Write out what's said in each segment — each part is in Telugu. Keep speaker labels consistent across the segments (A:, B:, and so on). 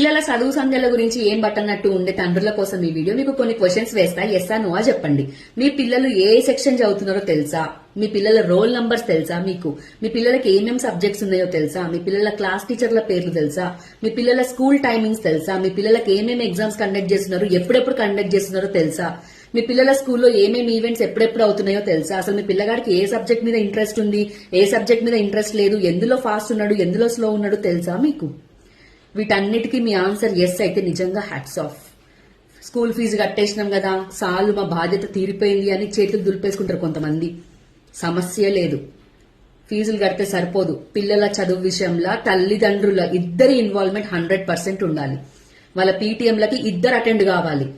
A: పిల్లల చదువు సంధ్యల గురించి ఏం బట్టన్నట్టు ఉండే తండ్రుల కోసం ఈ వీడియో. మీకు కొన్ని క్వశ్చన్స్ వేస్తా, ఎస్ ఆ నో ఆ చెప్పండి. మీ పిల్లలు ఏ సెక్షన్ చదువుతున్నారో తెలుసా? మీ పిల్లల రోల్ నంబర్స్ తెలుసా? మీకు మీ పిల్లలకి ఏమేం సబ్జెక్ట్స్ ఉన్నాయో తెలుసా? మీ పిల్లల క్లాస్ టీచర్ల పేర్లు తెలుసా? మీ పిల్లల స్కూల్ టైమింగ్స్ తెలుసా? మీ పిల్లలకి ఏమేమి ఎగ్జామ్స్ కండక్ట్ చేస్తున్నారు, ఎప్పుడెప్పుడు కండక్ట్ చేస్తున్నారో తెలుసా? మీ పిల్లల స్కూల్లో ఏమేమి ఈవెంట్స్ ఎప్పుడెప్పుడు అవుతున్నాయో తెలుసా? అసలు మీ పిల్లగాడికి ఏ సబ్జెక్ట్ మీద ఇంట్రెస్ట్ ఉంది, ఏ సబ్జెక్ట్ మీద ఇంట్రెస్ట్ లేదు, ఎందులో ఫాస్ట్ ఉన్నాడు, ఎందులో స్లో ఉన్నాడు తెలుసా మీకు? వీటన్నిటికీ మీ ఆన్సర్ ఎస్ అయితే నిజంగా హ్యాట్స్ ఆఫ్. స్కూల్ ఫీజు కట్టేసినాం కదా, సార్లు మా బాధ్యత తీరిపోయింది అని చేతులు దులిపేసుకుంటారు కొంతమంది. సమస్య లేదు, ఫీజులు కడితే సరిపోదు. పిల్లల చదువు విషయంలో తల్లిదండ్రుల ఇద్దరి ఇన్వాల్వ్మెంట్ 100% ఉండాలి. వాళ్ళ పీటీఎంలకి ఇద్దరు అటెండ్ కావాలి.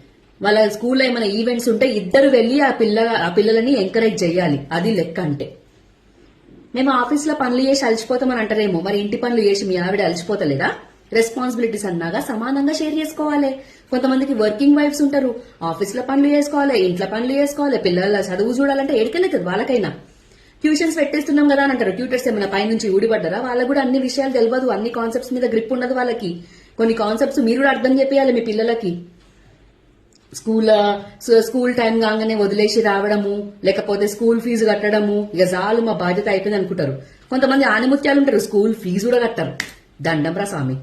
A: వాళ్ళ స్కూల్లో ఏమైనా ఈవెంట్స్ ఉంటే ఇద్దరు వెళ్లి ఆ పిల్లలని ఎంకరేజ్ చేయాలి. అది లెక్క అంటే. మేము ఆఫీస్లో పనులు చేసి అలసిపోతామని అంటారేమో, మరి ఇంటి పనులు చేసి మీ ఆవిడ అలసిపోతలేదా? రెస్పాన్సిబిలిటీస్ అన్నాగా సమానంగా షేర్ చేసుకోవాలి. కొంతమందికి వర్కింగ్ వైఫ్స్ ఉంటారు, ఆఫీస్లో పనులు చేసుకోవాలి, ఇంట్లో పనులు చేసుకోవాలి, పిల్లల చదువు చూడాలంటే ఏడికెళ్ళదు వాళ్ళకైనా. ట్యూషన్స్ పెట్టేస్తున్నాం కదా అని అంటారు. ట్యూటర్స్ ఏమైనా పైనుంచి ఊడిపడ్డారా? వాళ్ళకు కూడా అన్ని విషయాలు తెలియదు, అన్ని కాన్సెప్ట్స్ మీద గ్రిప్ ఉండదు వాళ్ళకి. కొన్ని కాన్సెప్ట్స్ మీరు కూడా అర్థం చెప్పేయాలి మీ పిల్లలకి. స్కూల్ టైం కాగానే వదిలేసి రావడము, లేకపోతే స్కూల్ ఫీజు కట్టడము, ఇక చాలు మా బాధ్యత అయిపోయింది అనుకుంటారు. కొంతమంది ఆనిముత్యాలు ఉంటారు, స్కూల్ ఫీజు కూడా కట్టారు. దండం రా స్వామి.